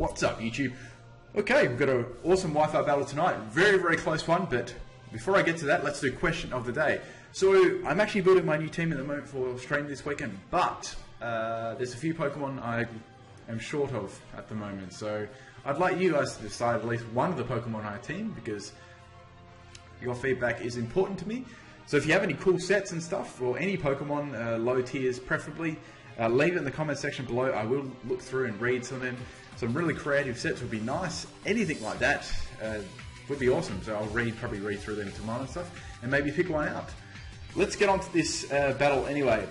What's up, YouTube? Okay, we've got an awesome Wi-Fi battle tonight. Very, very close one, but before I get to that, let's do question of the day. So, I'm actually building my new team at the moment for stream this weekend, but there's a few Pokemon I am short of at the moment. So, I'd like you guys to decide at least one of the Pokemon on our team, because your feedback is important to me. So if you have any cool sets and stuff, or any Pokemon, low tiers preferably, leave it in the comment section below. I will look through and read some of them. Some really creative sets would be nice. Anything like that would be awesome. So I'll probably read through them tomorrow and stuff, and maybe pick one out. Let's get on to this battle anyway.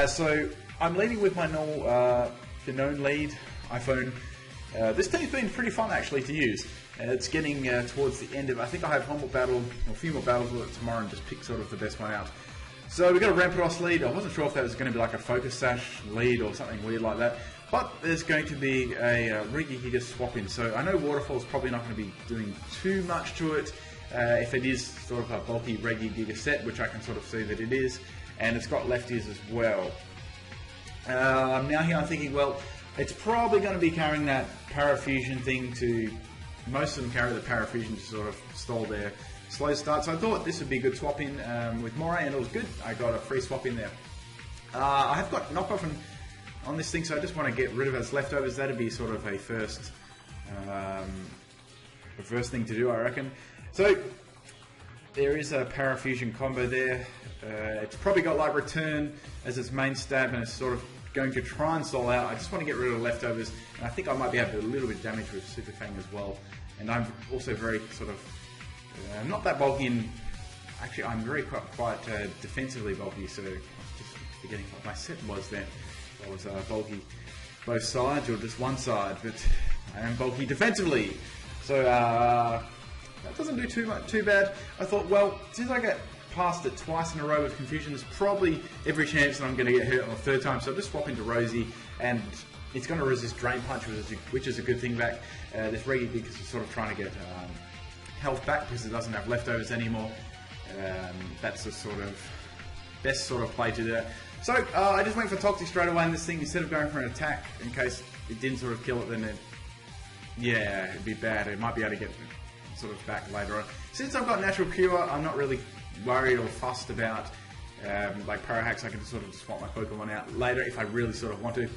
So I'm leading with my normal, the known lead iPhone. This team's been pretty fun actually to use. It's getting towards the end of. I think I have one more battle, or a few more battles with it tomorrow, and just pick sort of the best one out. So we've got a Rampardos lead. I wasn't sure if that was going to be like a Focus Sash lead or something weird like that. But there's going to be a Regigigas swap in. So I know Waterfall's probably not going to be doing too much to it. If it is sort of a bulky Regigigas set, which I can sort of see that it is. And it's got lefties as well. Now here I'm thinking, well, it's probably going to be carrying that Parafusion thing to... Most of them carry the Parafusion to sort of stall their slow start. So I thought this would be a good swap in with Moray, and it was good. I got a free swap in there. I have got knockoff on this thing, so I just want to get rid of its leftovers. That'd be sort of a first thing to do, I reckon. So there is a Parafusion combo there. It's probably got like Return as its main stab, and it's sort of going to try and stall out. I just want to get rid of the leftovers, and I think I might be able to do a little bit of damage with Super Fang as well. And I'm also very sort of not that bulky, and actually I'm very quite defensively bulky. So I'm just forgetting what my set was then. I was bulky both sides or just one side, but I am bulky defensively. So that doesn't do too bad. I thought, well, since I get past it twice in a row with Confusion, there's probably every chance that I'm going to get hurt on the third time. So I'll just swap into Rosie, and it's going to resist Drain Punch, which is a good thing back. This Regigigas is sort of trying to get health back because it doesn't have leftovers anymore. That's the sort of best sort of play to do that. So I just went for Toxic straight away in this thing instead of going for an attack in case it didn't sort of kill it. Then it'd be bad. It might be able to get sort of back later on. Since I've got Natural Cure, I'm not really worried or fussed about like Parahax. I can sort of swap my Pokemon out later if I really sort of want to.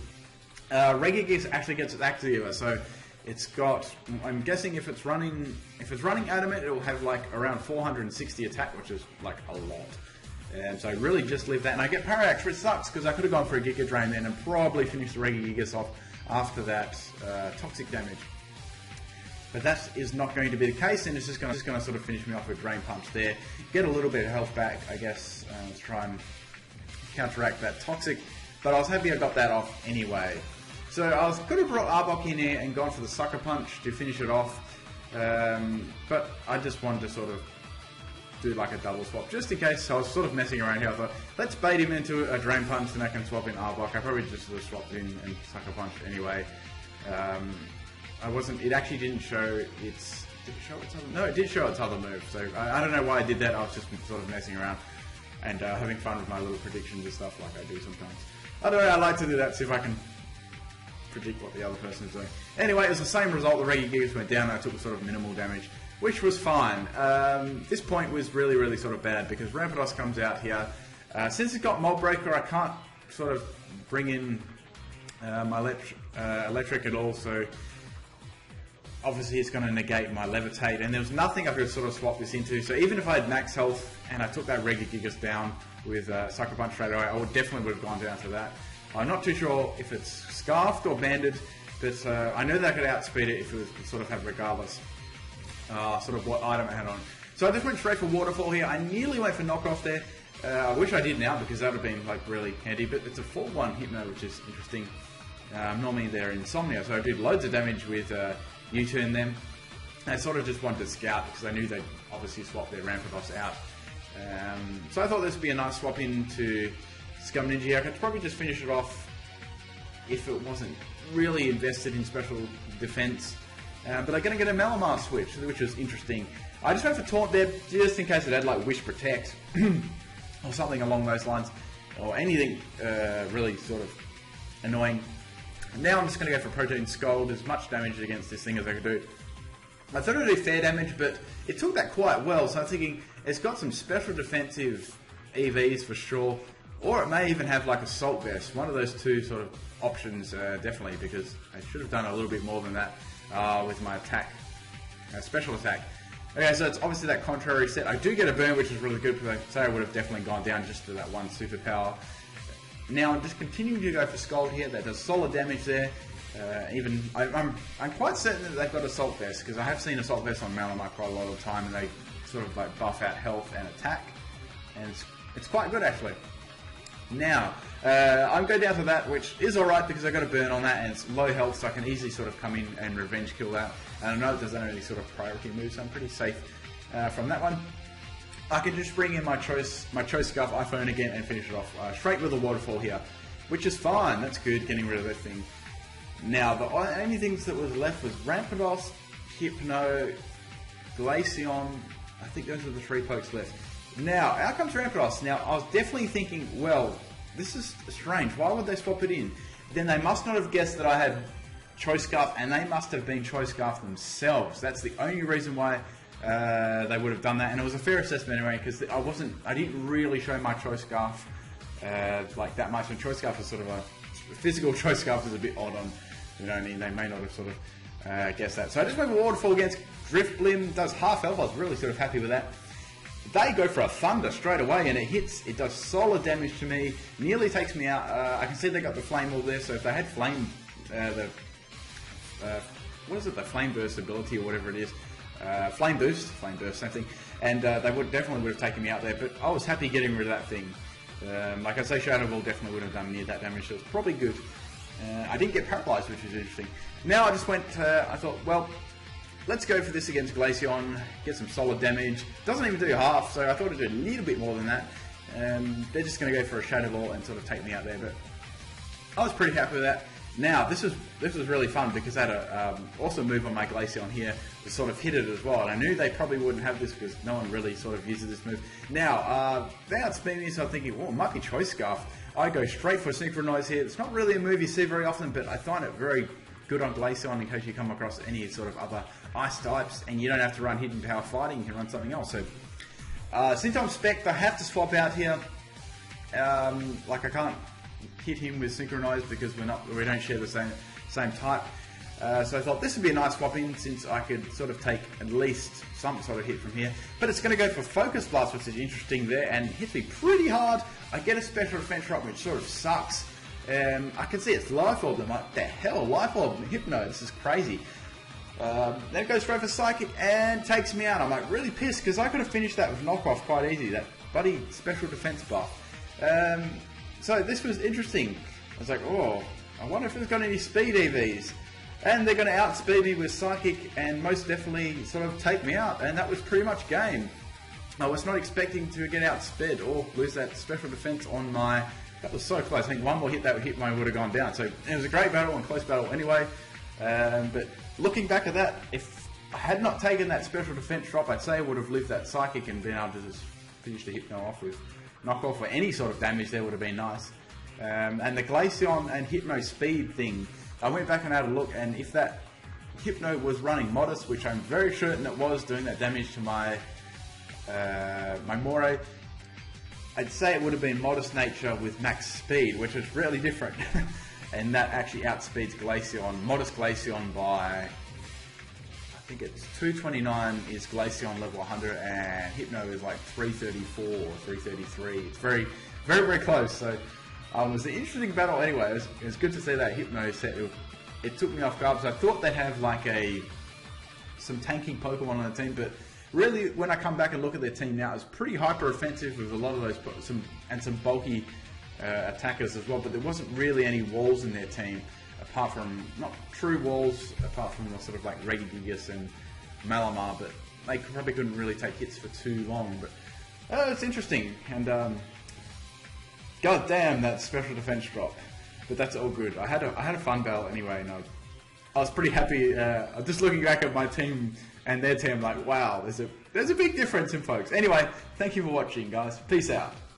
Regigigas actually gets its Activa, so it's got. I'm guessing if it's running Adamant, it will have like around 460 attack, which is like a lot. And so I really just leave that, and I get Parahax, which sucks because I could have gone for a Giga Drain then and probably finished the Regigigas off after that toxic damage. But that is not going to be the case, and it's just going to sort of finish me off with Drain Punch there. Get a little bit of health back, I guess, to try and counteract that toxic. But I was happy I got that off anyway. So I could have brought Arbok in here and gone for the Sucker Punch to finish it off. But I just wanted to sort of do like a double swap just in case. So I was sort of messing around here. I thought, let's bait him into a Drain Punch and I can swap in Arbok. I probably just sort of swapped in and Sucker Punch anyway. It actually didn't show its. Did it show its other? No, it did show its other move. So I don't know why I did that. I was just sort of messing around and having fun with my little predictions and stuff like I do sometimes. I don't know. I like to do that, see if I can predict what the other person is doing. Anyway, it was the same result. The Regigigas went down. I took sort of minimal damage, which was fine. This point was really, really sort of bad because Rampardos comes out here. Since it's got Mold Breaker, I can't sort of bring in my electric at all. So obviously it's going to negate my Levitate, and there was nothing I could sort of swap this into. So even if I had max health and I took that Regigigas down with Sucker Punch straight away, I definitely would have gone down to that. I'm not too sure if it's Scarfed or Banded, but I know that I could outspeed it if it was sort of had regardless sort of what item I had on. So I just went straight for Waterfall here. I nearly went for Knockoff there. I wish I did now because that would have been like really handy, but it's a 4-1 Hypno, which is interesting. Normally they're Insomnia, so I did loads of damage with U-turn them. I sort of just wanted to scout because I knew they'd obviously swap their Rampardos out. So I thought this would be a nice swap into Scum Ninja. I could probably just finish it off if it wasn't really invested in special defense. But I'm going to get a Malamar switch, which is interesting. I just went for Taunt there just in case it had like Wish Protect or something along those lines, or anything really sort of annoying. Now I'm just going to go for Protein Skull, as much damage against this thing as I could do. I thought it would do fair damage, but it took that quite well, so I'm thinking it's got some special defensive EVs for sure, or it may even have like Assault Vest. One of those two sort of options, definitely, because I should have done a little bit more than that with my attack, special attack. Okay, so it's obviously that contrary set. I do get a burn, which is really good, because I say I would have definitely gone down just to that one superpower. Now I'm just continuing to go for Scald here. That does solid damage there. I'm quite certain that they've got Assault Vest, because I have seen Assault Vest on Malamar quite a lot of the time, and they sort of like buff out health and attack, and it's quite good actually. Now I'm going down to that, which is alright because I got a burn on that, and it's low health, so I can easily sort of come in and revenge kill that. And I know it doesn't have any sort of priority moves, so I'm pretty safe from that one. I can just bring in my Choice Scarf iPhone again and finish it off straight with a waterfall here, which is fine. That's good, getting rid of that thing. Now the only things that was left was Rampardos, Hypno, Glaceon. I think those are the 3 pokes left. Now out comes Rampardos. Now I was definitely thinking, well, this is strange. Why would they swap it in? Then they must not have guessed that I had Choice Scarf, and they must have been Choice Scarf themselves. That's the only reason why they would have done that, and it was a fair assessment anyway, because I didn't really show my Choice Scarf like that much, and Choice Scarf is sort of a physical Choice Scarf is a bit odd on, you know what I mean, they may not have sort of guessed that. So I just went for Waterfall against Drift Blim, does half health. I was really sort of happy with that. They go for a Thunder straight away, and it hits, it does solid damage to me, nearly takes me out. I can see they got the Flame Wall there, so if they had Flame, what is it, the Flame Burst ability or whatever it is, Flame Burst, same thing, and they definitely would have taken me out there, but I was happy getting rid of that thing. Like I say, Shadow Ball definitely would have done near that damage, so it's probably good. I didn't get paralyzed, which is interesting. Now I just went, I thought, well, let's go for this against Glaceon, get some solid damage. Doesn't even do half, so I thought it'd do a little bit more than that. They're just going to go for a Shadow Ball and sort of take me out there, but I was pretty happy with that. Now, this was really fun because I had a awesome move on my Glaceon here to sort of hit it as well. And I knew they probably wouldn't have this because no one really sort of uses this move. Now, they outspeed me, so I'm thinking, well, it might be Choice Scarf. I go straight for Synchronize here. It's not really a move you see very often, but I find it very good on Glaceon in case you come across any sort of other ice types and you don't have to run Hidden Power Fighting, you can run something else. So, since I'm Spect, I have to swap out here. Like I can't hit him with Synchronize because we don't share the same type. So I thought this would be a nice swap in since I could sort of take at least some sort of hit from here. But it's going to go for Focus Blast, which is interesting there, and hits me pretty hard. I get a special defense drop, which sort of sucks. I can see it's Life Orb. I'm like, the hell, Life Orb, Hypno, this is crazy. Then it goes straight for Psychic and takes me out. I'm like really pissed because I could have finished that with Knockoff quite easy, that bloody special defense buff. So this was interesting. I was like, oh, I wonder if it's got any speed EVs. And they're going to outspeed me with Psychic and most definitely sort of take me out. And that was pretty much game. I was not expecting to get outsped or lose that special defense on my... That was so close. I think one more hit that would hit mine would have gone down. So it was a great battle and close battle anyway. But looking back at that, if I had not taken that special defense drop, I'd say I would have lived that Psychic and been able to just finish the Hypno off with Knockoff or any sort of damage there would have been nice. And the Glaceon and Hypno speed thing, I went back and had a look, and if that Hypno was running Modest, which I'm very certain it was, doing that damage to my my Moray, I'd say it would have been Modest Nature with max speed, which is really different. And that actually outspeeds Glaceon, Modest Glaceon by, I think it's 229 is Glaceon level 100, and Hypno is like 334 or 333. It's very, very, very close. So it was an interesting battle anyway. It was good to see that Hypno set. It took me off guard because I thought they'd have like some tanking Pokemon on the team, but really when I come back and look at their team now, it's pretty hyper offensive with a lot of those some bulky attackers as well. But there wasn't really any walls in their team apart from, not true walls, apart from the sort of like Regigigas and Malamar, but they probably couldn't really take hits for too long. But it's interesting, and god damn that special defense drop. But that's all good. I had a fun battle anyway, and I was pretty happy. Just looking back at my team and their team, like, wow, there's a big difference in folks. Anyway, thank you for watching, guys. Peace out.